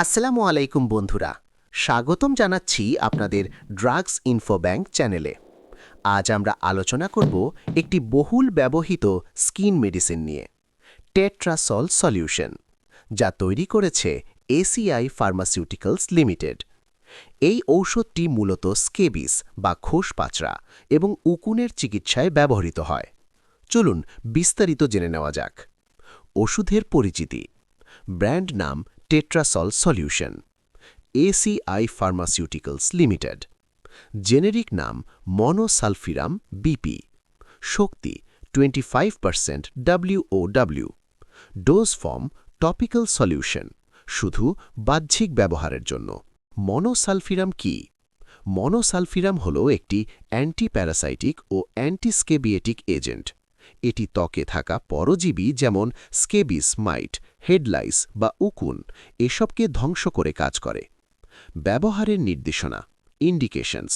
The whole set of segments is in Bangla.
আসসালামু আলাইকুম বন্ধুরা, স্বাগতম জানাচ্ছি আপনাদের ড্রাগস ইনফো ব্যাংক চ্যানেলে। আজ আমরা আলোচনা করব একটি বহুল ব্যবহৃত স্কিন মেডিসিন নিয়ে, টেট্রাসল সলিউশন, যা তৈরি করেছে এসিআই ফার্মাসিউটিক্যালস লিমিটেড। এই ঔষধটি মূলত স্কেবিস বা খোসপাচড়া এবং উকুনের চিকিৎসায় ব্যবহৃত হয়। চলুন বিস্তারিত জেনে নেওয়া যাক। ওষুধের পরিচিতি: ব্র্যান্ড নাম Tetrasol solution, ACI pharmaceuticals limited. Generic নাম মনোসালফিরাম বিপি। শক্তি 25% WOW। Dose form topical solution, শুধু বাহ্যিক ব্যবহারের জন্য। মনোসালফিরাম কি? মনোসালফিরাম হল একটি অ্যান্টিপ্যারাসাইটিক ও অ্যান্টিস্কেবিয়েটিক এজেন্ট। এটি ত্বকে থাকা পরজীবী যেমন স্কেবিস মাইট, হেডলাইস বা উকুন এসবকে ধ্বংস করে কাজ করে। ব্যবহারের নির্দেশনা, ইন্ডিকেশনস: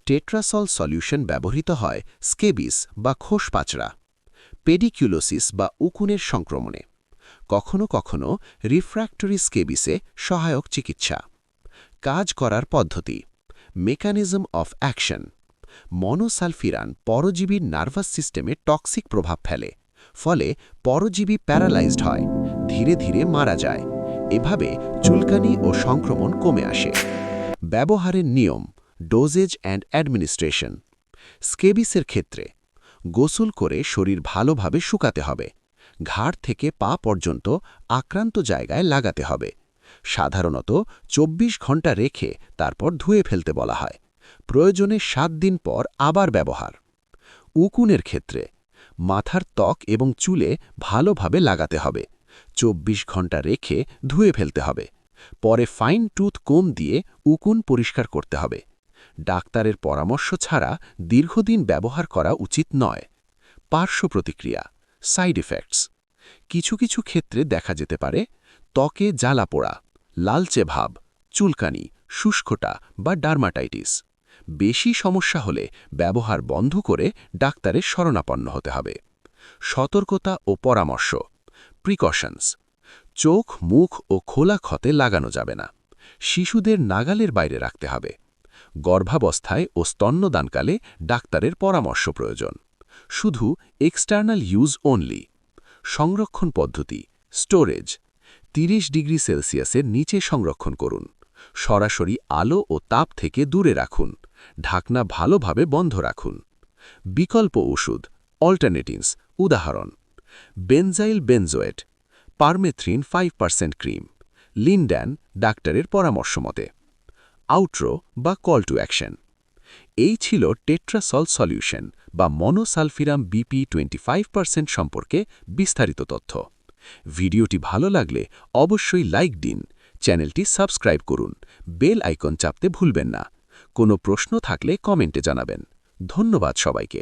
টেট্রাসল সলিউশন ব্যবহৃত হয় স্কেবিস বা খোসপাচড়া, পেডিকিউলোসিস বা উকুনের সংক্রমণে, কখনো কখনো রিফ্র্যাক্টরি স্কেবিসে সহায়ক চিকিৎসা। কাজ করার পদ্ধতি, মেকানিজম অফ অ্যাকশন: মনোসালফিরান পরজীবীর নার্ভাস সিস্টেমে টক্সিক প্রভাব ফেলে, ফলে পরজীবী প্যারালাইজড হয়, ধীরে ধীরে মারা যায়। এভাবে চুলকানি ও সংক্রমণ কমে আসে। ব্যবহারের নিয়ম, ডোজেজ অ্যান্ড অ্যাডমিনিস্ট্রেশন: স্কেবিসের ক্ষেত্রে গোসল করে শরীর ভালোভাবে শুকাতে হবে। ঘাড় থেকে পা পর্যন্ত আক্রান্ত জায়গায় লাগাতে হবে। সাধারণত 24 ঘন্টা রেখে তারপর ধুয়ে ফেলতে বলা হয়। প্রয়োজনে 7 দিন পর আবার ব্যবহার। উকুনের ক্ষেত্রে মাথার ত্বক এবং চুলে ভালোভাবে লাগাতে হবে। 24 ঘন্টা রেখে ধুয়ে ফেলতে হবে। পরে ফাইন টুথ কোম দিয়ে উকুন পরিষ্কার করতে হবে। ডাক্তারের পরামর্শ ছাড়া দীর্ঘদিন ব্যবহার করা উচিত নয়। পার্শ্ব প্রতিক্রিয়া, সাইড ইফেক্টস: কিছু কিছু ক্ষেত্রে দেখা যেতে পারে ত্বকে জ্বালা পোড়া, লালচে ভাব, চুলকানি, শুষ্কতা বা ডার্মাটাইটিস। বেশি সমস্যা হলে ব্যবহার বন্ধ করে ডাক্তারের শরণাপন্ন হতে হবে। সতর্কতা ও পরামর্শ, প্রিকশনস: চোখ, মুখ ও খোলা ক্ষতে লাগানো যাবে না। শিশুদের নাগালের বাইরে রাখতে হবে। গর্ভাবস্থায় ও স্তন্যদানকালে ডাক্তারের পরামর্শ প্রয়োজন। শুধু এক্সটার্নাল ইউজ অনলি। সংরক্ষণ পদ্ধতি, স্টোরেজ: 30 ডিগ্রি সেলসিয়াসের নিচে সংরক্ষণ করুন। সরাসরি আলো ও তাপ থেকে দূরে রাখুন। ঢাকনা ভালোভাবে বন্ধ রাখুন। বিকল্প ওষুধ, অল্টারনেটিভস: উদাহরণ বেনজাইল বেনজোয়েট, পারমেথ্রিন 5% ক্রিম, লিনড্যান ডাক্তারের পরামর্শ মতে। আউট্রো বা কল টু অ্যাকশন: এই ছিল টেট্রাসল সলিউশন বা মনোসালফিরাম বিপি 25% সম্পর্কে বিস্তারিত তথ্য। ভিডিওটি ভালো লাগলে অবশ্যই লাইক দিন, চ্যানেলটি সাবস্ক্রাইব করুন, বেল আইকন চাপতে ভুলবেন না। কোনো প্রশ্ন থাকলে কমেন্টে জানাবেন। ধন্যবাদ সবাইকে।